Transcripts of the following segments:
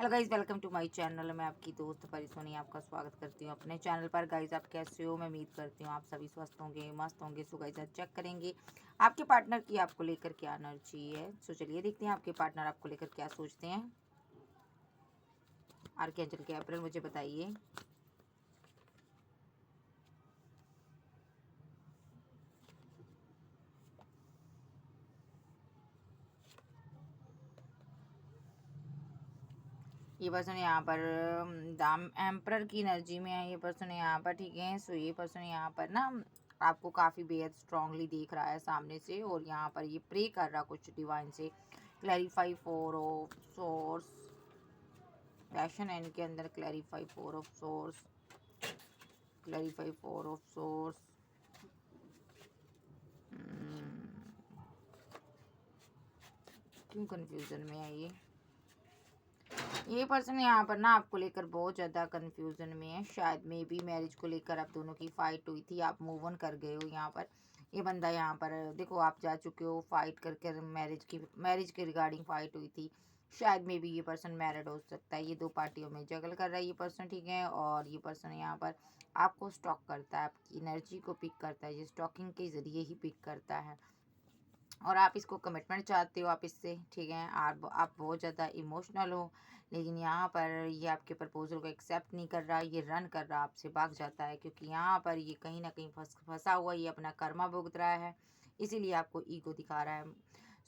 Hello guys, welcome to my channel. मैं आपकी दोस्त परिसोनी आपका स्वागत करती हूँ अपने चैनल पर। गाइज, आप कैसे हो? मैं उम्मीद करती हूँ आप सभी स्वस्थ होंगे, मस्त होंगे। सो गाइज, आज चेक करेंगे आपके पार्टनर की आपको लेकर क्या एनर्जी है। सो चलिए देखते हैं आपके पार्टनर आपको लेकर क्या सोचते हैं। आर्कएंजल गैब्रियल मुझे बताइए। ये पर्सन यहाँ पर दाम एम्परर की एनर्जी में है। ये पर्सन यहाँ पर, ठीक है। सो ये पर्सन यहाँ पर ना आपको काफ़ी बेहद स्ट्रांगली देख रहा है सामने से, और यहाँ पर ये प्रे कर रहा कुछ डिवाइन से। क्लैरिफाई 4 ऑफ सोर्स, पैशन है इनके अंदर। Clarify 4 of source, clarify 4 of source. क्यों कंफ्यूजन में है ये पर्सन यहाँ पर ना आपको लेकर बहुत ज़्यादा कंफ्यूजन में है। शायद मे बी मैरिज को लेकर आप दोनों की फाइट हुई थी, आप मूव ऑन कर गए हो। यहाँ पर ये बंदा यहाँ पर देखो, आप जा चुके हो फाइट करके। मैरिज के रिगार्डिंग फाइट हुई थी। शायद मे बी ये पर्सन मैरिड हो सकता है। ये दो पार्टियों में जगल कर रहा है ये पर्सन, ठीक है। और ये पर्सन यहाँ पर आपको स्टॉक करता है, आपकी एनर्जी को पिक करता है। ये स्टॉकिंग के ज़रिए ही पिक करता है, और आप इसको कमिटमेंट चाहते हो आप इससे, ठीक है। आप बहुत ज़्यादा इमोशनल हो, लेकिन यहाँ पर ये आपके प्रपोजल को एक्सेप्ट नहीं कर रहा। ये रन कर रहा, आपसे भाग जाता है, क्योंकि यहाँ पर ये कहीं ना कहीं फंसा हुआ, ये अपना कर्मा भुगत रहा है, इसीलिए आपको ईगो दिखा रहा है।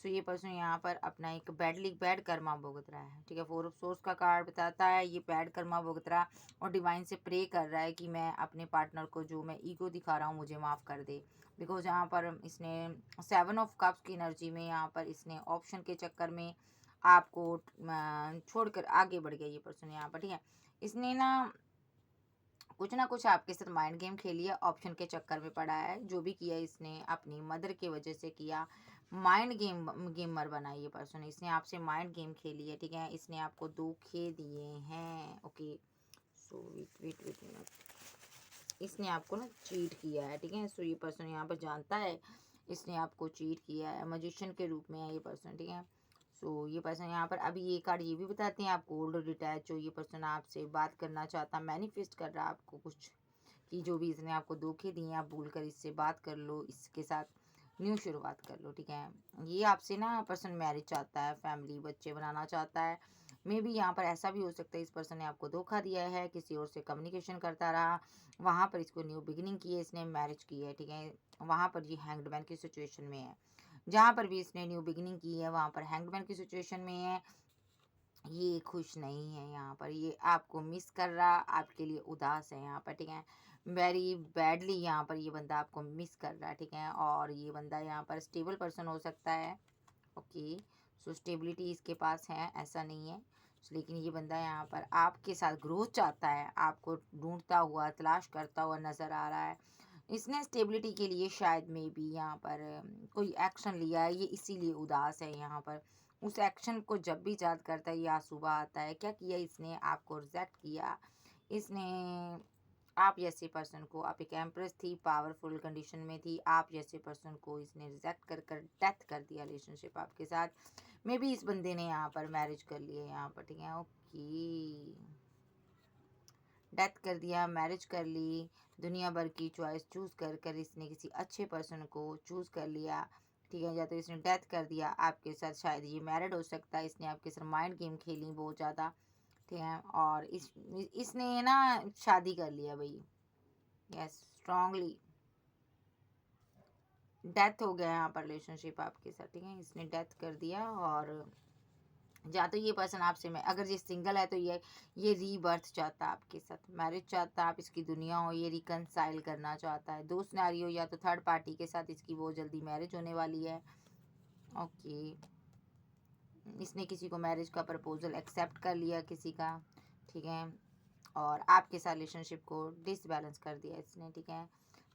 सो ये पर्सन यहाँ पर अपना एक बैड कर्मा भुगत रहा है, ठीक है। 4 ऑफ सोर्स का कार्ड बताता है ये बैड कर्मा भुगत रहा, और डिवाइन से प्रे कर रहा है कि मैं अपने पार्टनर को जो मैं ईगो दिखा रहा हूँ मुझे माफ़ कर दे। बिकॉज यहाँ पर इसने 7 ऑफ कप्स की एनर्जी में, यहाँ पर इसने ऑप्शन के चक्कर में आपको छोड़कर आगे बढ़ गया ये पर्सन यहाँ पर, ठीक है। इसने ना कुछ आपके साथ माइंड गेम खेली है, ऑप्शन के चक्कर में पड़ा है। जो भी किया इसने अपनी मदर की वजह से किया। माइंड गेमर बना ये पर्सन, इसने आपसे माइंड गेम खेली है, ठीक है। इसने आपको धोखे दिए हैं, ओके। सो वेट, इसने आपको ना चीट किया है, ठीक है। सो ये पर्सन यहाँ पर जानता है इसने आपको चीट किया है। मैजिशियन के रूप में है ये पर्सन, ठीक है। सो ये पर्सन यहाँ पर, अभी ये कार्ड ये भी बताते हैं आपको ओल्ड डिटैच हो। ये पर्सन आपसे बात करना चाहता, मैनिफेस्ट कर रहा है आपको कुछ, कि जो भी इसने आपको धोखे दिए आप भूल कर इससे बात कर लो, इसके साथ न्यू शुरुआत कर लो, ठीक है। ये आपसे ना पर्सन मैरिज चाहता है, फैमिली बच्चे बनाना चाहता है। मे बी यहाँ पर ऐसा भी हो सकता है इस पर्सन ने आपको धोखा दिया है, किसी और से कम्युनिकेशन करता रहा, वहाँ पर इसको न्यू बिगिनिंग की है, इसने मैरिज की है, ठीक है। वहाँ पर ये हैंग्ड मैन की सिचुएशन में है। जहाँ पर भी इसने न्यू बिगिनिंग की है वहाँ पर हैंग्ड मैन की सिचुएशन में है। ये खुश नहीं है यहाँ पर, ये आपको मिस कर रहा, आपके लिए उदास है यहाँ पर, ठीक है। वेरी बैडली यहाँ पर ये बंदा आपको मिस कर रहा है, ठीक है। और ये बंदा यहाँ पर स्टेबल पर्सन हो सकता है, ओके। सो स्टेबिलिटी इसके पास है, ऐसा नहीं है। लेकिन ये बंदा यहाँ पर आपके साथ ग्रोथ चाहता है, आपको ढूंढता हुआ तलाश करता हुआ नज़र आ रहा है। इसने स्टेबिलिटी के लिए शायद मे बी यहाँ पर कोई एक्शन लिया है, ये इसीलिए उदास है यहाँ पर। उस एक्शन को जब भी याद करता है ये आंसू आता है। क्या किया इसने? आपको रिजेक्ट किया इसने। आप जैसे पर्सन को, आप एक एम्प्रेस थी, पावरफुल कंडीशन में थी, आप जैसे पर्सन को इसने रिजेक्ट कर डेथ कर दिया रिलेशनशिप आपके साथ। मे बी इस बंदे ने यहाँ पर मैरिज कर लिया यहाँ पर, ठीक है, ओके। डेथ कर दिया, मैरिज कर ली, दुनिया भर की चॉइस चूज़ कर कर इसने किसी अच्छे पर्सन को चूज़ कर लिया, ठीक है। या तो इसने डेथ कर दिया आपके साथ, शायद ये मैरिड हो सकता है। इसने आपके साथ माइंड गेम खेली बहुत ज़्यादा, ठीक है। और इसने ना शादी कर लिया भाई, यस, स्ट्रांगली डेथ हो गया यहाँ पर रिलेशनशिप आपके साथ, ठीक है। इसने डेथ कर दिया, और या तो ये पर्सन आपसे, मैं अगर ये सिंगल है तो ये रीबर्थ चाहता है आपके साथ, मैरिज चाहता है, आप इसकी दुनिया हो, ये रिकनसाइल करना चाहता है। दो सिनेरियो, या तो थर्ड पार्टी के साथ इसकी बहुत जल्दी मैरिज होने वाली है, ओके। इसने किसी को मैरिज का प्रपोजल एक्सेप्ट कर लिया किसी का, ठीक है। और आपके साथ रिलेशनशिप को डिसबैलेंस कर दिया इसने, ठीक है।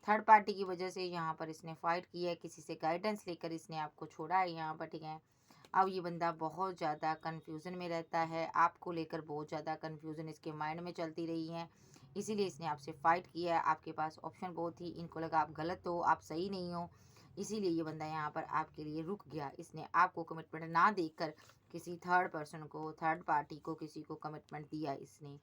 थर्ड पार्टी की वजह से यहाँ पर इसने फाइट की है, किसी से गाइडेंस लेकर इसने आपको छोड़ा है यहाँ पर, ठीक है। अब ये बंदा बहुत ज़्यादा कन्फ्यूज़न में रहता है, आपको लेकर बहुत ज़्यादा कन्फ्यूज़न इसके माइंड में चलती रही है, इसीलिए इसने आपसे फ़ाइट किया है। आपके पास ऑप्शन बहुत थी, इनको लगा आप गलत हो, आप सही नहीं हो, इसीलिए ये बंदा यहाँ पर आपके लिए रुक गया। इसने आपको कमिटमेंट ना देकर किसी थर्ड पर्सन को, थर्ड पार्टी को, किसी को कमिटमेंट दिया इसने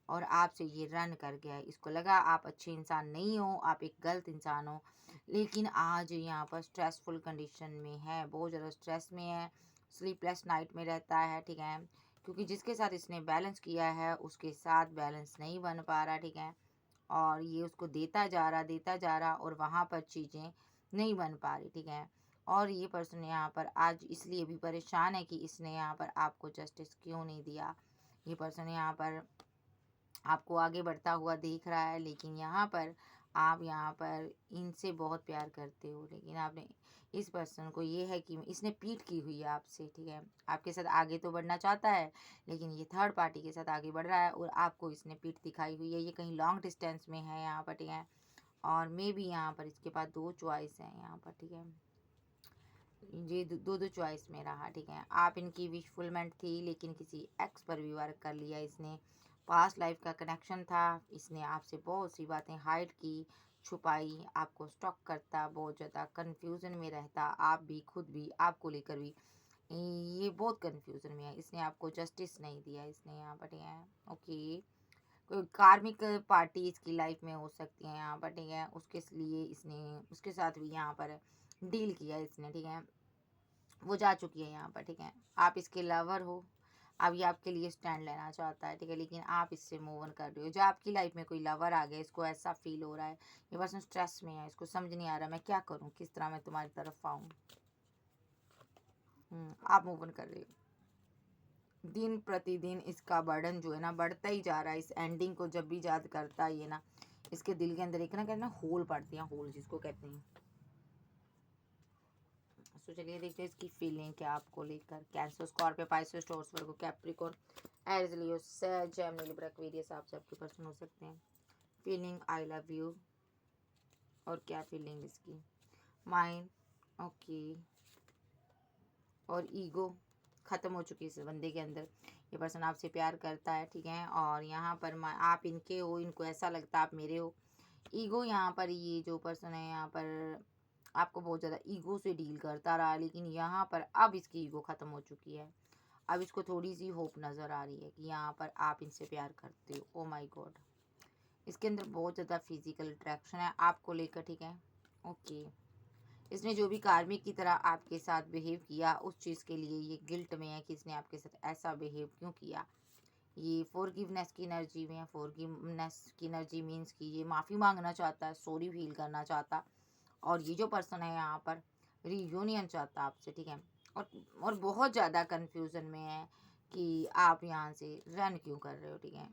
और आपसे ये रन कर गया है। इसको लगा आप अच्छे इंसान नहीं हो, आप एक गलत इंसान हो, लेकिन आज यहाँ पर स्ट्रेसफुल कंडीशन में है, बहुत ज़्यादा स्ट्रेस में है, स्लीपलेस नाइट में रहता है, ठीक है, क्योंकि जिसके साथ इसने बैलेंस किया है उसके साथ बैलेंस नहीं बन पा रहा, ठीक है, और ये उसको देता जा रहा और वहाँ पर चीज़ें नहीं बन पा रही, ठीक है। और ये पर्सन यहाँ पर आज इसलिए भी परेशान है कि इसने यहाँ पर आपको जस्टिस क्यों नहीं दिया। ये पर्सन यहाँ पर आपको आगे बढ़ता हुआ देख रहा है, लेकिन आप यहाँ पर इनसे बहुत प्यार करते हो, लेकिन आपने इस पर्सन को ये है कि इसने पीठ की हुई है आपसे, ठीक है, आपके साथ आगे तो बढ़ना चाहता है, लेकिन ये थर्ड पार्टी के साथ आगे बढ़ रहा है और आपको इसने पीठ दिखाई हुई है। ये कहीं लॉन्ग डिस्टेंस में है यहाँ पर, ठीक है, और मे बी यहाँ पर इसके पास 2 चॉइस हैं यहाँ पर, ठीक है, ये दो चॉइस में रहा, ठीक है। आप इनकी विशफुलमेंट थी, लेकिन किसी एक्स पर भी वर्क कर लिया इसने, पास्ट लाइफ का कनेक्शन था, इसने आपसे बहुत सी बातें हाइड की, छुपाई, आपको स्टॉक करता, बहुत ज़्यादा कन्फ्यूज़न में रहता, आप भी, खुद भी, आपको लेकर भी ये बहुत कन्फ्यूज़न में है। इसने आपको जस्टिस नहीं दिया, इसने यहाँ पर, ठीक है, ओके, कोई कार्मिक पार्टी इसकी लाइफ में हो सकती है यहाँ पर, ठीक है, उसके लिए इसने उसके साथ भी यहाँ पर डील किया इसने, ठीक है, वो जा चुकी है यहाँ पर, ठीक है, आप इसके लवर हो, अब ये आपके लिए स्टैंड लेना चाहता है, ठीक है, लेकिन आप इससे मूव ऑन कर रहे हो। जो आपकी लाइफ में कोई लवर आ गया, इसको ऐसा फील हो रहा है, ये पर्सन स्ट्रेस में है, इसको समझ नहीं आ रहा मैं क्या करूँ, किस तरह मैं तुम्हारी तरफ आऊँ। आप मूव ऑन कर रहे हो। दिन प्रतिदिन इसका बर्डन जो है ना बढ़ता ही जा रहा है। इस एंडिंग को जब भी याद करता है ये ना, इसके दिल के अंदर एक ना कहते ना होल पड़ती है, होल जिसको कहते हैं। तो चलिए देखते हैं इसकी फीलिंग क्या आपको लेकर। कैंसर, स्कॉर्पियो, पाइसेस, टॉरस, वर्गो, कैप्रिकॉर्न, एरीज, लियो, जेमिनी, लिब्रा, एक्वेरियस आप सबके पर्सन हो सकते हैं। फीलिंग आई लव यू, और क्या फीलिंग इसकी, माइंड, ओके, और ईगो ख़त्म हो चुकी है इस बंदे के अंदर। ये पर्सन आपसे प्यार करता है, ठीक है, और यहाँ पर आप इनके हो, इनको ऐसा लगता है आप मेरे हो। ईगो यहाँ पर, ये जो पर्सन है यहाँ पर आपको बहुत ज़्यादा ईगो से डील करता रहा, लेकिन यहाँ पर अब इसकी ईगो ख़त्म हो चुकी है। अब इसको थोड़ी सी होप नज़र आ रही है कि यहाँ पर आप इनसे प्यार करते हो। ओ माय गॉड, इसके अंदर बहुत ज़्यादा फिजिकल अट्रैक्शन है आपको लेकर, ठीक है, ओके। इसने जो भी कार्मिक की तरह आपके साथ बिहेव किया, उस चीज़ के लिए ये गिल्ट में है कि इसने आपके साथ ऐसा बिहेव क्यों किया। ये फॉरगिवनेस की एनर्जी में है। फॉरगिवनेस की एनर्जी मीन्स कि ये माफ़ी मांगना चाहता है, सॉरी फील करना चाहता, और ये जो पर्सन है यहाँ पर रियूनियन चाहता आपसे, ठीक है, और बहुत ज़्यादा कन्फ्यूज़न में है कि आप यहाँ से रन क्यों कर रहे हो, ठीक है,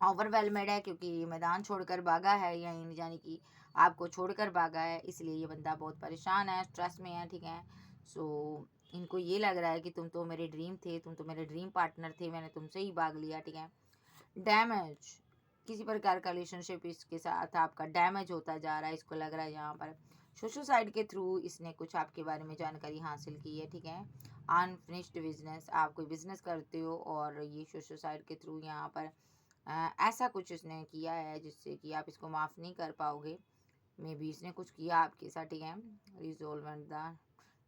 ओवरवेलमेड है क्योंकि ये मैदान छोड़कर भागा है, यानी कि आपको छोड़कर भागा है, इसलिए ये बंदा बहुत परेशान है, स्ट्रेस में है, ठीक है। सो इनको ये लग रहा है कि तुम तो मेरे ड्रीम थे, तुम तो मेरे ड्रीम पार्टनर थे, मैंने तुमसे ही भाग लिया, ठीक है। डैमेज, किसी प्रकार का रिलेशनशिप इसके साथ आपका डैमेज होता जा रहा है, इसको लग रहा है यहाँ पर सोशल साइड के थ्रू इसने कुछ आपके बारे में जानकारी हासिल की है, ठीक है। अनफिनिश्ड बिजनेस, आप कोई बिजनेस करते हो और ये सोशल साइड के थ्रू यहाँ पर ऐसा कुछ इसने किया है जिससे कि आप इसको माफ़ नहीं कर पाओगे। मे बी इसने कुछ किया आपके साथ, ठीक है। रिजोल्व एंड द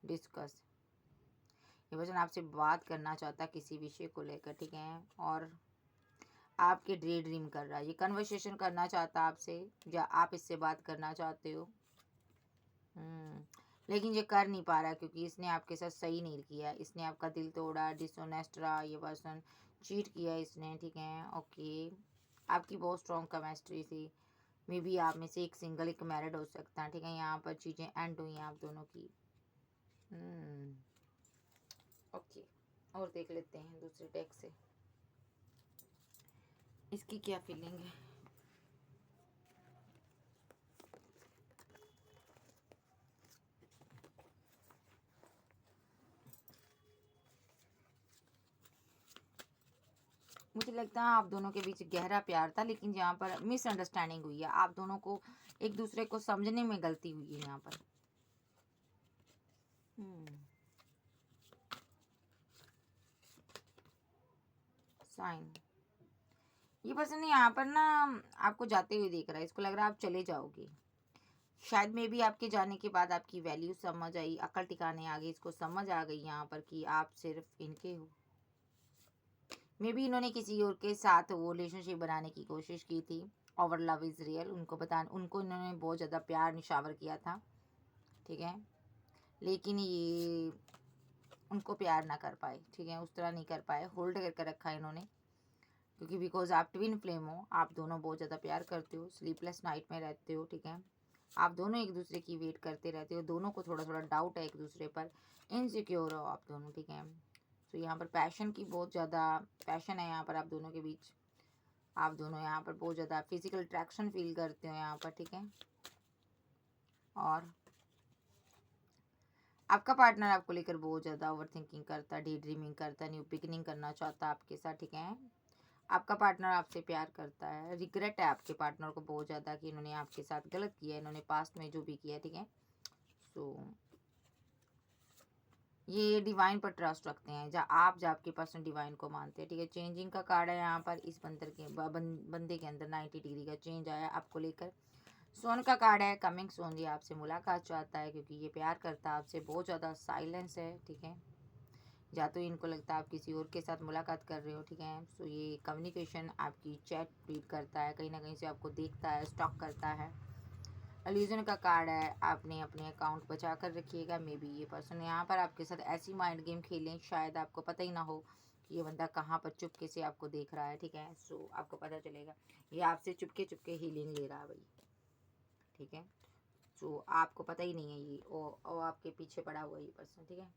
डिस्कस, ये पर्सन आपसे बात करना चाहता किसी विषय को लेकर, ठीक है, और आपके ड्रीम कर रहा है, ये कन्वर्सेशन करना चाहता आपसे, या आप इससे बात करना चाहते हो। लेकिन ये कर नहीं पा रहा क्योंकि इसने आपके साथ सही नहीं किया, इसने आपका दिल तोड़ा, डिसऑनेस्ट रहा, ये पर्सन चीट किया इसने, ठीक है, ओके। आपकी बहुत स्ट्रॉन्ग केमिस्ट्री थी, मे बी आप में से एक सिंगल, एक मैरिड हो सकता है, ठीक है। यहाँ पर चीज़ें एंड हुई हैं आप दोनों की, ओके। और देख लेते हैं दूसरे टेक से इसकी क्या फीलिंग है। मुझे लगता है आप दोनों के बीच गहरा प्यार था, लेकिन यहाँ पर मिसअंडरस्टैंडिंग हुई है, आप दोनों को एक दूसरे को समझने में गलती हुई है यहाँ पर। साइन, ये पर्सन यहाँ पर ना आपको जाते हुए देख रहा है, इसको लग रहा है आप चले जाओगे। शायद में भी आपके जाने के बाद आपकी वैल्यू समझ आई, अकल टिकाने आ गई, इसको समझ आ गई यहाँ पर कि आप सिर्फ इनके हो। मे बी इन्होंने किसी और के साथ वो रिलेशनशिप बनाने की कोशिश की थी। और लव इज़ रियल, उनको इन्होंने बहुत ज़्यादा प्यार निशावर किया था, ठीक है, लेकिन ये उनको प्यार ना कर पाए, ठीक है, उस तरह नहीं कर पाए, होल्ड करके रखा है इन्होंने, क्योंकि बिकॉज आप ट्विन फ्लेम हो, आप दोनों बहुत ज़्यादा प्यार करते हो, स्लीपलेस नाइट में रहते हो, ठीक है, आप दोनों एक दूसरे की वेट करते रहते हो, दोनों को थोड़ा थोड़ा डाउट है एक दूसरे पर, इनसिक्योर हो आप दोनों, ठीक है। तो यहाँ पर पैशन की बहुत ज़्यादा पैशन है यहाँ पर आप दोनों के बीच, आप दोनों यहाँ पर बहुत ज़्यादा फिजिकल अट्रैक्शन फील करते हो यहाँ पर, ठीक है। और आपका पार्टनर आपको लेकर बहुत ज़्यादा ओवर थिंकिंग करता है, डे ड्रीमिंग करता है, न्यू बिगिनिंग करना चाहता है आपके साथ, ठीक है। आपका पार्टनर आपसे प्यार करता है, रिग्रेट है आपके पार्टनर को बहुत ज़्यादा कि इन्होंने आपके साथ गलत किया है, इन्होंने पास्ट में जो भी किया, ठीक है। सो ये डिवाइन पर ट्रस्ट रखते हैं, जहाँ आपके पर्सन डिवाइन को मानते हैं, ठीक है। चेंजिंग का कार्ड है यहाँ पर, इस बंदे के अंदर 90 डिग्री का चेंज आया आपको लेकर। सोन का कार्ड है, कमिंग सोन, ये आपसे मुलाकात चाहता है क्योंकि ये प्यार करता है आपसे, बहुत ज़्यादा साइलेंस है, ठीक है। या तो इनको लगता है आप किसी और के साथ मुलाकात कर रहे हो, ठीक है। सो ये कम्युनिकेशन आपकी चैट रीड करता है, कहीं ना कहीं से आपको देखता है, स्टॉक करता है। एल्यूजन का कार्ड है, आपने अपने अकाउंट बचा कर रखिएगा। मे बी ये पर्सन यहाँ पर आपके साथ ऐसी माइंड गेम खेलें, शायद आपको पता ही ना हो कि ये बंदा कहाँ पर चुपके से आपको देख रहा है, ठीक है। सो आपको पता चलेगा ये आपसे चुपके चुपके हीलिंग ले रहा है भाई, ठीक है। सो आपको पता ही नहीं है ये, और आपके पीछे पड़ा हुआ ये पर्सन, ठीक है।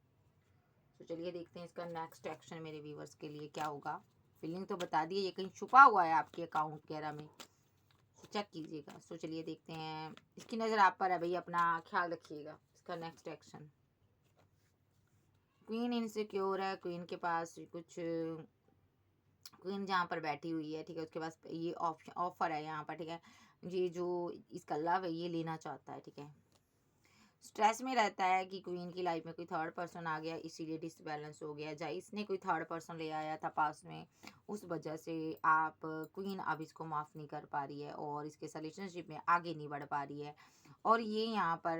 तो चलिए देखते हैं इसका नेक्स्ट एक्शन मेरे व्यूवर्स के लिए क्या होगा। फीलिंग तो बता दिए, ये कहीं छुपा हुआ है आपके अकाउंट वगैरह में, तो चेक कीजिएगा। सो चलिए देखते हैं, इसकी नज़र आप पर है भाई, अपना ख्याल रखिएगा। इसका नेक्स्ट एक्शन, क्वीन इनसिक्योर है, क्वीन के पास कुछ, क्वीन जहाँ पर बैठी हुई है, ठीक है, उसके पास ये ऑफर है यहाँ पर, ठीक है। ये जो इसका लव है ये लेना चाहता है, ठीक है। स्ट्रेस में रहता है कि क्वीन की लाइफ में कोई थर्ड पर्सन आ गया, इसीलिए डिसबैलेंस हो गया, या इसने कोई थर्ड पर्सन ले आया था पास में, उस वजह से आप क्वीन अब इसको माफ़ नहीं कर पा रही है और इसके रिलेशनशिप में आगे नहीं बढ़ पा रही है। और ये यहाँ पर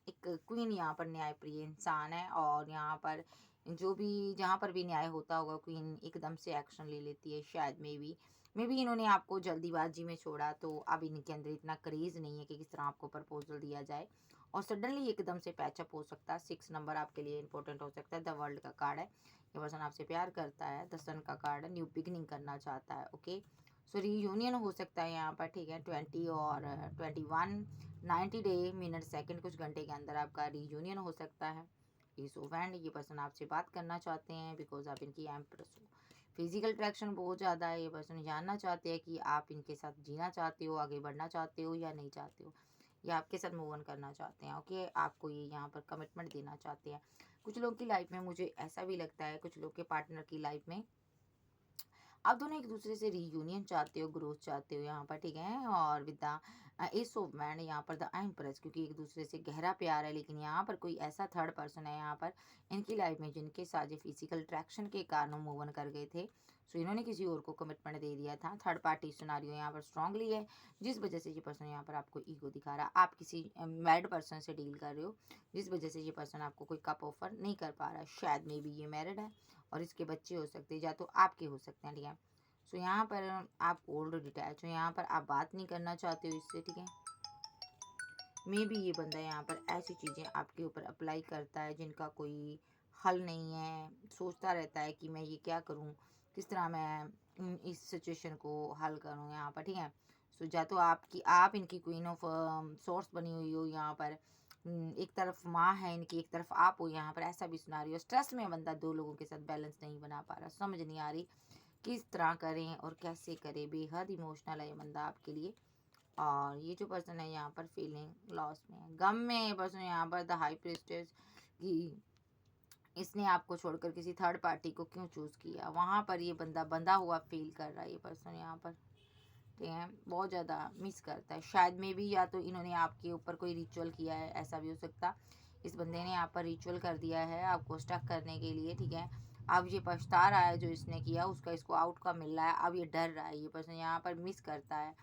एक क्वीन यहाँ पर न्यायप्रिय इंसान है, और यहाँ पर जो भी जहाँ पर भी न्याय होता होगा क्वीन एकदम से एक्शन ले लेती है। शायद मे बी इन्होंने आपको जल्दीबाजी में छोड़ा, तो अब इनके अंदर इतना क्रेज़ नहीं है कि किस तरह आपको प्रपोजल दिया जाए, और सडनली एकदम से पैचअप हो सकता है। 6 नंबर आपके लिए इंपॉर्टेंट हो सकता है। द वर्ल्ड का कार्ड है, ये पर्सन आपसे प्यार करता है। द सन का कार्ड है, न्यू बिगिनिंग करना चाहता है, ओके। सो रीयूनियन हो सकता है यहाँ पर, ठीक है। 20 और 21 90 डे मिनट सेकंड कुछ घंटे के अंदर आपका रीयूनियन हो सकता है। इस ओवेंड ये पर्सन आपसे बात करना चाहते हैं बिकॉज आप इनकी एम्प्रेस हो। फिजिकल अट्रैक्शन बहुत ज़्यादा है, ये पर्सन जानना चाहते हैं कि आप इनके साथ जीना चाहते हो, आगे बढ़ना चाहते हो या नहीं चाहते हो, या आपके साथ मूव ऑन करना चाहते हैं, ओके। आपको ये यहाँ पर कमिटमेंट देना चाहते हैं। कुछ लोग की लाइफ में मुझे ऐसा भी लगता है, कुछ लोग के पार्टनर की लाइफ में आप दोनों एक दूसरे से रीयूनियन चाहते हो, ग्रोथ चाहते हो यहाँ पर, ठीक है। और with the S of man यहाँ पर द एम्प्रेस, क्योंकि एक दूसरे से गहरा प्यार है, लेकिन यहाँ पर कोई ऐसा थर्ड पर्सन है यहाँ पर इनकी लाइफ में जिनके साथ ये फिजिकल अट्रैक्शन के कारण मूव ऑन कर गए थे। सो इन्होंने किसी और को कमिटमेंट दे दिया था। थर्ड पार्टी सिनारियो यहाँ पर स्ट्रांगली है, जिस वजह से ये पर्सन यहाँ पर आपको ईगो दिखा रहा है। आप किसी मैरिड पर्सन से डील कर रहे हो, जिस वजह से ये पर्सन आपको कोई कप ऑफर नहीं कर पा रहा है। शायद मे बी ये मैरिड है और इसके बच्चे हो सकते हैं, या तो आपके हो सकते हैं, ठीक है। सो यहाँ पर आप ओल्ड डिटैच हो, यहाँ पर आप बात नहीं करना चाहते हो इससे, ठीक है। मे बी ये बंदा यहाँ पर ऐसी चीज़ें आपके ऊपर अप्लाई करता है जिनका कोई हल नहीं है, सोचता रहता है कि मैं ये क्या करूँ, किस तरह मैं इस सिचुएशन को हल करूँ यहाँ पर, ठीक है। सो या तो आप इनकी क्वीन ऑफ सोर्स बनी हुई हो यहाँ पर, एक तरफ माँ है इनकी, एक तरफ आप हो यहाँ पर, ऐसा भी सिनेरियो। स्ट्रेस में बंदा दो लोगों के साथ बैलेंस नहीं बना पा रहा, समझ नहीं आ रही किस तरह करें और कैसे करें। बेहद इमोशनल है ये बंदा आपके लिए। और ये जो पर्सन है यहाँ पर फीलिंग लॉस में है, गम में ये पर्सन यहाँ पर द हाई प्रिस्टेस की इसने आपको छोड़कर किसी थर्ड पार्टी को क्यों चूज़ किया, वहाँ पर ये बंदा बंधा हुआ फील कर रहा है ये पर्सन यहाँ पर, ठीक है। बहुत ज़्यादा मिस करता है। शायद में भी या तो इन्होंने आपके ऊपर कोई रिचुअल किया है, ऐसा भी हो सकता। इस बंदे ने यहाँ पर रिचुअल कर दिया है आपको स्टक करने के लिए, ठीक है। अब ये पछता रहा है जो इसने किया, उसका इसको आउटकम मिल रहा है, अब ये डर रहा है, ये पर्सन यहाँ पर मिस करता है।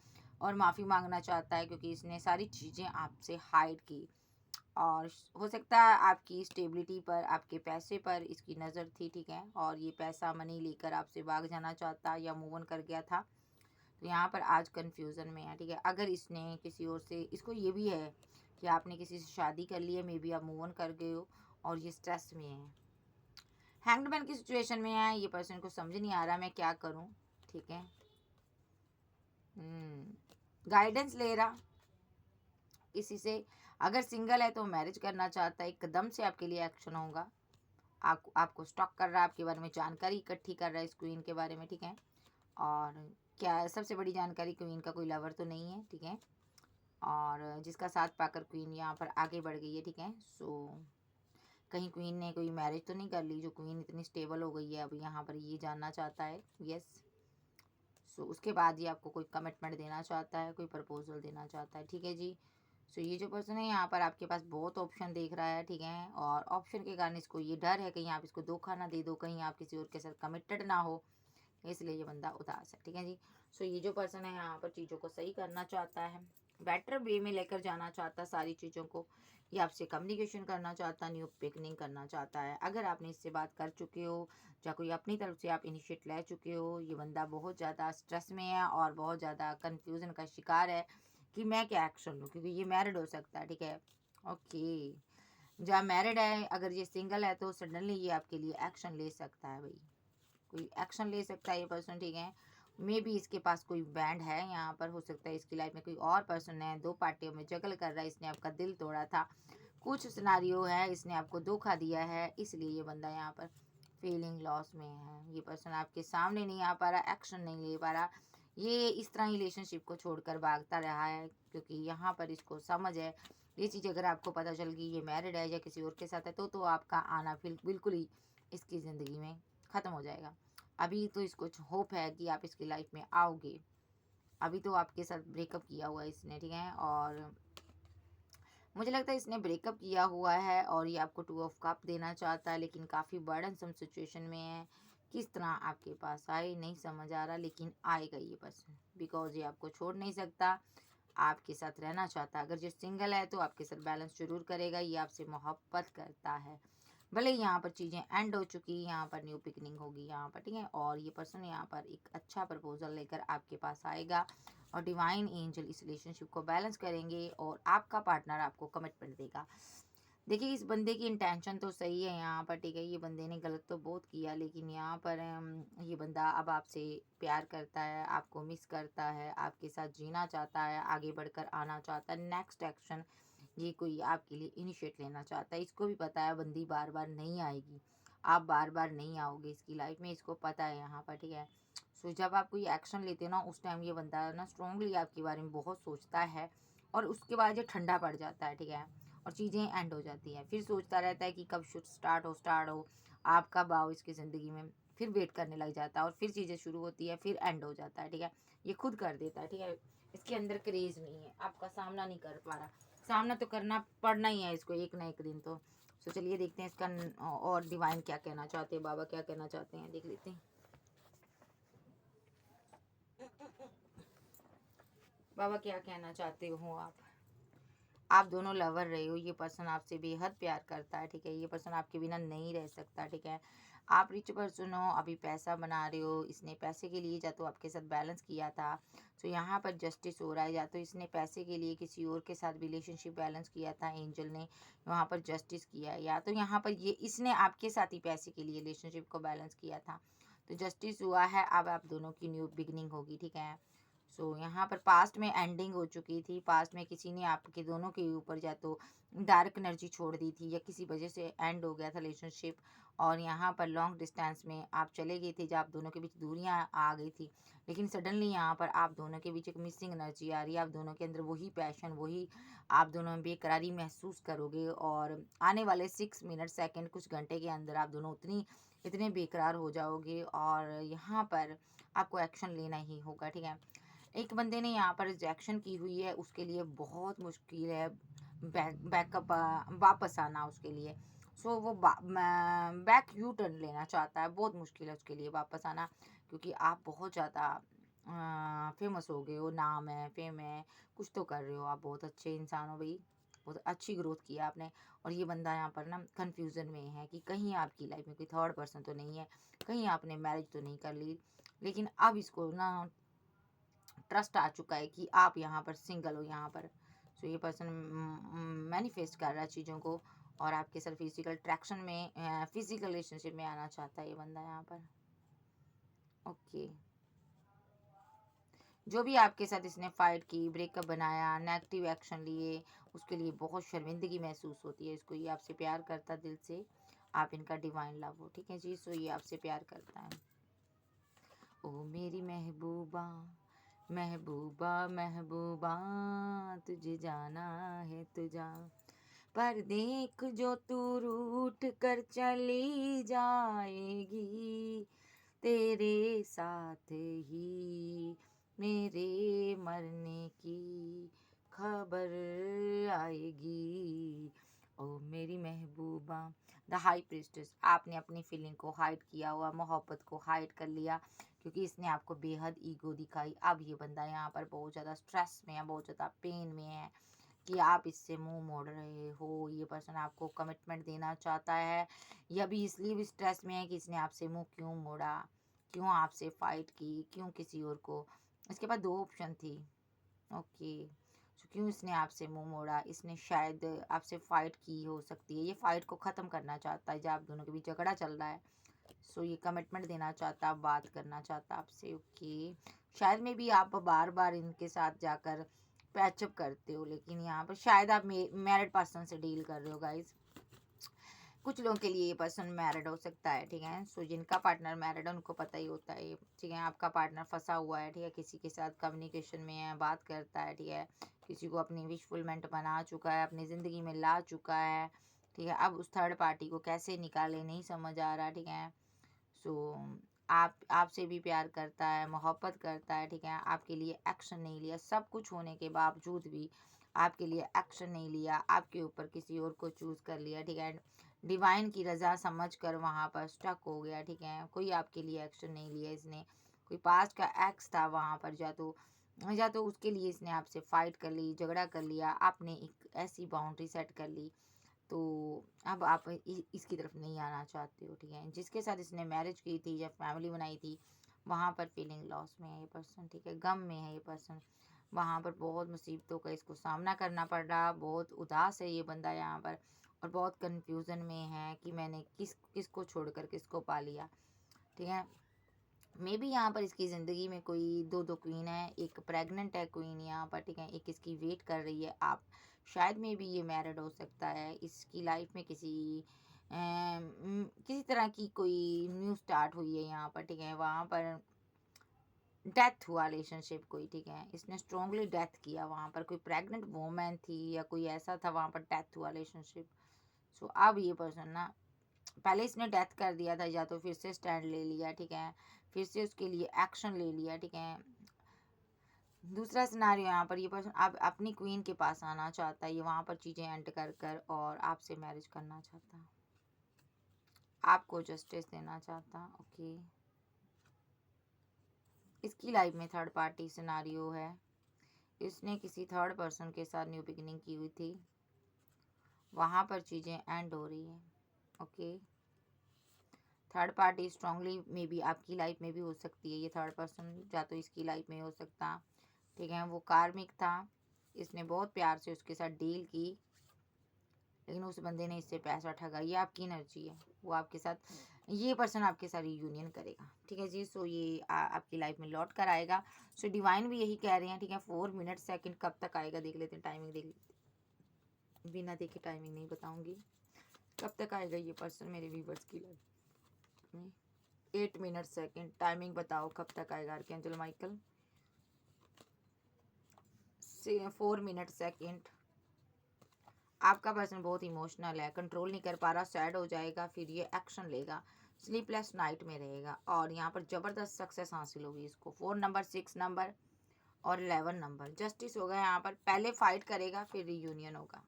और माफ़ी मांगना चाहता है क्योंकि इसने सारी चीज़ें आपसे हाइड की। और हो सकता है आपकी स्टेबिलिटी पर, आपके पैसे पर इसकी नज़र थी, ठीक है, और ये पैसा मनी लेकर आपसे भाग जाना चाहता या मूव ऑन कर गया था। तो यहाँ पर आज कन्फ्यूज़न में है, ठीक है। अगर इसने किसी और से, इसको ये भी है कि आपने किसी से शादी कर ली है, मे बी आप मूव ऑन कर गए हो और ये स्ट्रेस में है। हैंग्ड मैन की सिचुएशन में है, ये पर्सन को समझ नहीं आ रहा मैं क्या करूँ, ठीक है। गाइडेंस ले रहा इसी से। अगर सिंगल है तो मैरिज करना चाहता है, एकदम से आपके लिए एक्शन होगा। आपको स्टॉक कर रहा है, आपके बारे में जानकारी इकट्ठी कर रहा है इस क्वीन के बारे में, ठीक है। और क्या सबसे बड़ी जानकारी, क्वीन का कोई लवर तो नहीं है, ठीक है, और जिसका साथ पाकर क्वीन यहाँ पर आगे बढ़ गई है, ठीक है। सो कहीं क्वीन ने कोई मैरिज तो नहीं कर ली, जो क्वीन इतनी स्टेबल हो गई है अब यहाँ पर ये जानना चाहता है। यस। सो उसके बाद ये आपको कोई कमिटमेंट देना चाहता है, कोई प्रपोजल देना चाहता है, ठीक है जी। सो ये जो पर्सन है यहाँ पर आपके पास बहुत ऑप्शन देख रहा है, ठीक है, और ऑप्शन के कारण इसको ये डर है कहीं आप इसको धोखा ना दे दो, कहीं आप किसी और के साथ कमिटेड ना हो, इसलिए ये बंदा उदास है, ठीक है जी। सो ये जो पर्सन है यहाँ पर चीज़ों को सही करना चाहता है, बेटर वे में लेकर जाना चाहता है सारी चीज़ों को। ये आपसे कम्युनिकेशन करना चाहता है, न्यू बिगनिंग करना चाहता है। अगर आपने इससे बात कर चुके हो या कोई अपनी तरफ से आप इनिशिएट ले चुके हो, ये बंदा बहुत ज़्यादा स्ट्रेस में है और बहुत ज़्यादा कन्फ्यूज़न का शिकार है कि मैं क्या एक्शन लूँ, क्योंकि ये मैरिड हो सकता है, ठीक है। ओके, जहाँ मैरिड है, अगर ये सिंगल है तो सडनली ये आपके लिए एक्शन ले सकता है भाई, कोई एक्शन ले सकता है ये पर्सन, ठीक है। मे बी इसके पास कोई बैंड है यहाँ पर, हो सकता है इसकी लाइफ में कोई और पर्सन है, दो पार्टियों में जगल कर रहा है, इसने आपका दिल तोड़ा था, कुछ सिनारियो है, इसने आपको धोखा दिया है, इसलिए ये बंदा यहाँ पर फीलिंग लॉस में है। ये पर्सन आपके सामने नहीं आ पा रहा, एक्शन नहीं ले पा रहा, ये इस तरह रिलेशनशिप को छोड़कर भागता रहा है क्योंकि यहाँ पर इसको समझ है ये चीज़। अगर आपको पता चल गई ये मैरिड है या किसी और के साथ है तो आपका आना बिल्कुल ही इसकी ज़िंदगी में ख़त्म हो जाएगा। अभी तो इसको होप है कि आप इसकी लाइफ में आओगे, अभी तो आपके साथ ब्रेकअप किया हुआ है इसने, ठीक है, और मुझे लगता है इसने ब्रेकअप किया हुआ है और ये आपको 2 ऑफ कप देना चाहता है, लेकिन काफ़ी बर्डनसम सिचुएशन में है। किस तरह आपके पास आए नहीं समझ आ रहा, लेकिन आएगा ये पर्सन, बिकॉज ये आपको छोड़ नहीं सकता, आपके साथ रहना चाहता है। अगर ये सिंगल है तो आपके साथ बैलेंस जरूर करेगा, ये आपसे मोहब्बत करता है। भले ही यहाँ पर चीज़ें एंड हो चुकी, यहाँ पर न्यू बिगनिंग होगी यहाँ पर, ठीक है, और ये पर्सन यहाँ पर एक अच्छा प्रपोजल लेकर आपके पास आएगा और डिवाइन एंजल इस रिलेशनशिप को बैलेंस करेंगे और आपका पार्टनर आपको कमिटमेंट देगा। देखिए इस बंदे की इंटेंशन तो सही है यहाँ पर, ठीक है, ये बंदे ने गलत तो बहुत किया, लेकिन यहाँ पर ये बंदा अब आपसे प्यार करता है, आपको मिस करता है, आपके साथ जीना चाहता है, आगे बढ़कर आना चाहता है, नेक्स्ट एक्शन ये कोई आपके लिए इनिशिएट लेना चाहता है। इसको भी पता है बंदी बार बार नहीं आएगी, आप बार बार नहीं आओगे इसकी लाइफ में, इसको पता है यहाँ पर, ठीक है। सो जब आप कोई एक्शन लेते हो ना उस टाइम ये बंदा ना स्ट्रांगली आपके बारे में बहुत सोचता है और उसके बाद ये ठंडा पड़ जाता है, ठीक है, और चीज़ें एंड हो जाती हैं। फिर सोचता रहता है कि कब शुड स्टार्ट हो, आप कब आओ इसकी ज़िंदगी में, फिर वेट करने लग जाता है और फिर चीज़ें शुरू होती है, फिर एंड हो जाता है, ठीक है। ये खुद कर देता है, ठीक है, इसके अंदर क्रेज़ नहीं है, आपका सामना नहीं कर पा रहा, सामना तो करना पड़ना ही है इसको एक ना एक दिन तो। सो चलिए देखते हैं इसका और डिवाइन क्या कहना चाहते हैं, बाबा क्या कहना चाहते हैं, देख लेते हैं। बाबा क्या कहना चाहते हो आप दोनों लवर रहे हो, ये पर्सन आपसे बेहद प्यार करता है, ठीक है, ये पर्सन आपके बिना नहीं रह सकता, ठीक है। आप रिच पर्सन हो, अभी पैसा बना रहे हो, इसने पैसे के लिए या तो आपके साथ बैलेंस किया था, तो यहाँ पर जस्टिस हो रहा है, या तो इसने पैसे के लिए किसी और के साथ रिलेशनशिप बैलेंस किया था, एंजल ने वहाँ पर जस्टिस किया है, या तो यहाँ पर ये इसने आपके साथ ही पैसे के लिए रिलेशनशिप को बैलेंस किया था, तो जस्टिस हुआ है। अब आप दोनों की न्यू बिगनिंग होगी, ठीक है। सो यहाँ पर पास्ट में एंडिंग हो चुकी थी, पास्ट में किसी ने आपके दोनों के ऊपर या तो डार्क एनर्जी छोड़ दी थी या किसी वजह से एंड हो गया था रिलेशनशिप, और यहाँ पर लॉन्ग डिस्टेंस में आप चले गए थे जब आप दोनों के बीच दूरियां आ गई थी, लेकिन सडनली यहाँ पर आप दोनों के बीच एक मिसिंग एनर्जी आ रही है, आप दोनों के अंदर वही पैशन, वही आप दोनों में बेकरारी महसूस करोगे, और आने वाले 6 मिनट सेकेंड कुछ घंटे के अंदर आप दोनों इतने बेकरार हो जाओगे और यहाँ पर आपको एक्शन लेना ही होगा, ठीक है। एक बंदे ने यहाँ पर रिजेक्शन की हुई है, उसके लिए बहुत मुश्किल है बैकअप वापस आना उसके लिए। सो वो बैक यू टर्न लेना चाहता है, बहुत मुश्किल है उसके लिए वापस आना, क्योंकि आप बहुत ज़्यादा फेमस हो गए हो, नाम है, फेम है, कुछ तो कर रहे हो, आप बहुत अच्छे इंसान हो भाई, बहुत अच्छी ग्रोथ की है आपने। और ये बंदा यहाँ पर ना कंफ्यूजन में है कि कहीं आपकी लाइफ में कोई थर्ड पर्सन तो नहीं है, कहीं आपने मैरिज तो नहीं कर ली, लेकिन अब इसको ना ट्रस्ट आ चुका है कि आप यहाँ पर सिंगल हो यहाँ पर। सो ये पर्सन मैनिफेस्ट कर रहा है चीज़ों को, और आपके साथ फिजिकल अट्रैक्शन में, फिजिकल रिलेशनशिप में आना चाहता है ये बंदा यहाँ पर। ओके, जो भी आपके साथ इसने फाइट की, ब्रेकअप बनाया, नेगेटिव एक्शन लिए, उसके लिए बहुत शर्मिंदगी महसूस होती है इसको। ये आपसे प्यार करता दिल से, आप इनका डिवाइन लव हो, ठीक है जी। सो ये आपसे प्यार करता है। ओ मेरी महबूबा, महबूबा महबूबा, तुझे जाना है तो जा, पर देख जो तू रूठ कर चली जाएगी, तेरे साथ ही मेरे मरने की खबर आएगी। ओ मेरी महबूबा, द हाई प्रिस्टेस, आपने अपनी फीलिंग को हाइड किया हुआ, मोहब्बत को हाइड कर लिया, क्योंकि इसने आपको बेहद ईगो दिखाई। अब ये बंदा यहाँ पर बहुत ज़्यादा स्ट्रेस में है, बहुत ज़्यादा पेन में है कि आप इससे मुंह मोड़ रहे हो। ये पर्सन आपको कमिटमेंट देना चाहता है, या भी इसलिए भी स्ट्रेस में है कि इसने आपसे मुंह क्यों मोड़ा, क्यों आपसे फाइट की, क्यों किसी और को। इसके पास दो ऑप्शन थी। ओके, सो क्यों इसने आपसे मुंह मोड़ा, इसने शायद आपसे फाइट की हो सकती है, ये फाइट को ख़त्म करना चाहता है जब आप दोनों के बीच झगड़ा चल रहा है। सो ये कमिटमेंट देना चाहता, बात करना चाहता आपसे। ओके, शायद में भी आप बार बार इनके साथ जाकर पैचअप करते हो, लेकिन यहाँ पर शायद आप मैरिड पर्सन से डील कर रहे हो गाइज। कुछ लोगों के लिए ये पर्सन मैरिड हो सकता है, ठीक है। सो जिनका पार्टनर मैरिड है उनको पता ही होता है, ठीक है। आपका पार्टनर फंसा हुआ है, ठीक है, किसी के साथ कम्युनिकेशन में है, बात करता है, ठीक है, किसी को अपनी विशफुलमेंट बना चुका है, अपनी ज़िंदगी में ला चुका है, ठीक है। अब उस थर्ड पार्टी को कैसे निकाले नहीं समझ आ रहा, ठीक है। सो आपसे भी प्यार करता है, मोहब्बत करता है, ठीक है। आपके लिए एक्शन नहीं लिया, सब कुछ होने के बावजूद भी आपके लिए एक्शन नहीं लिया, आपके ऊपर किसी और को चूज़ कर लिया, ठीक है। डिवाइन की रज़ा समझ कर वहाँ पर स्टक हो गया, ठीक है। कोई आपके लिए एक्शन नहीं लिया इसने। कोई पास्ट का एक्स था वहाँ पर, या तो उसके लिए इसने आपसे फाइट कर ली, झगड़ा कर लिया, आपने एक ऐसी बाउंड्री सेट कर ली, तो अब आप इसकी तरफ नहीं आना चाहते हो, ठीक है। जिसके साथ इसने मैरिज की थी या फैमिली बनाई थी, वहाँ पर फीलिंग लॉस में है ये पर्सन, ठीक है, गम में है ये पर्सन। वहाँ पर बहुत मुसीबतों का इसको सामना करना पड़ रहा, बहुत उदास है ये बंदा यहाँ पर, और बहुत कन्फ्यूज़न में है कि मैंने किसको छोड़कर किसको पा लिया, ठीक है। मे बी यहाँ पर इसकी ज़िंदगी में कोई दो क्वीन है, एक प्रेग्नेंट है क्वीन यहाँ पर, ठीक है, एक इसकी वेट कर रही है आप। शायद मे बी ये मैरिड हो सकता है, इसकी लाइफ में किसी तरह की कोई न्यू स्टार्ट हुई है यहाँ पर, ठीक है। वहाँ पर डेथ हुआ रिलेशनशिप कोई, ठीक है, इसने स्ट्रांगली डेथ किया, वहाँ पर कोई प्रेग्नेंट वोमेन थी या कोई ऐसा था, वहाँ पर डेथ हुआ रिलेशनशिप। सो अब ये पर्सन ना, पहले इसने डेथ कर दिया था, या तो फिर से स्टैंड ले लिया, ठीक है, फिर से उसके लिए एक्शन ले लिया, ठीक है। दूसरा सिनारियो यहाँ पर ये पर्सन अब अपनी क्वीन के पास आना चाहता है, ये वहाँ पर चीज़ें एंड कर कर और आपसे मैरिज करना चाहता, आपको जस्टिस देना चाहता। ओके, इसकी लाइफ में थर्ड पार्टी सिनारियो है, इसने किसी थर्ड पर्सन के साथ न्यू बिगिनिंग की हुई थी, वहाँ पर चीज़ें एंड हो रही हैं। Okay, third party strongly may be आपकी लाइफ में भी हो सकती है, ये थर्ड पर्सन या तो इसकी लाइफ में हो सकता, ठीक है। वो कार्मिक था, इसने बहुत प्यार से उसके साथ डील की, लेकिन उस बंदे ने इससे पैसा ठगा। ये आपकी एनर्जी है, वो आपके साथ, ये पर्सन आपके साथ रीयूनियन करेगा, ठीक है जी। सो ये आपकी लाइफ में लौट कर आएगा। सो डिवाइन भी यही कह रहे हैं, ठीक है। 4 मिनट सेकंड कब तक आएगा देख लेते हैं, टाइमिंग देख लेते हैं, बिना देखे टाइमिंग नहीं बताऊंगी कब तक आएगा ये पर्सन मेरे व्यूवर्स की लाइफ में। 8 मिनट सेकंड टाइमिंग बताओ कब तक आएगा आर्कएंजल माइकल। 4 minute second. आपका पर्सन बहुत इमोशनल है, कंट्रोल नहीं कर पा रहा, सैड हो जाएगा, फिर ये एक्शन लेगा, स्लीपलेस नाइट में रहेगा, और यहाँ पर ज़बरदस्त सक्सेस हासिल होगी इसको। 4 नंबर, 6 नंबर और 11 नंबर, जस्टिस होगा यहाँ पर। पहले फाइट करेगा, फिर रियूनियन होगा।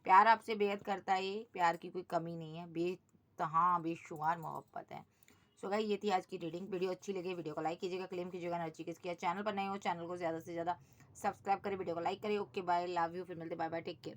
प्यार आपसे बेहद करता है ये, प्यार की कोई कमी नहीं है, बेतहा बेशुमार मोहब्बत है। सो गाइस ये थी आज की रीडिंग। वीडियो अच्छी लगी वीडियो को लाइक कीजिएगा, क्लेम कीजिएगा एनर्जी किसकी। चैनल पर नए हो चैनल को ज़्यादा से ज़्यादा सब्सक्राइब करें, वीडियो को लाइक करें। ओके बाय, लव यू, फिर मिलते, बाय बाय, टेक केयर।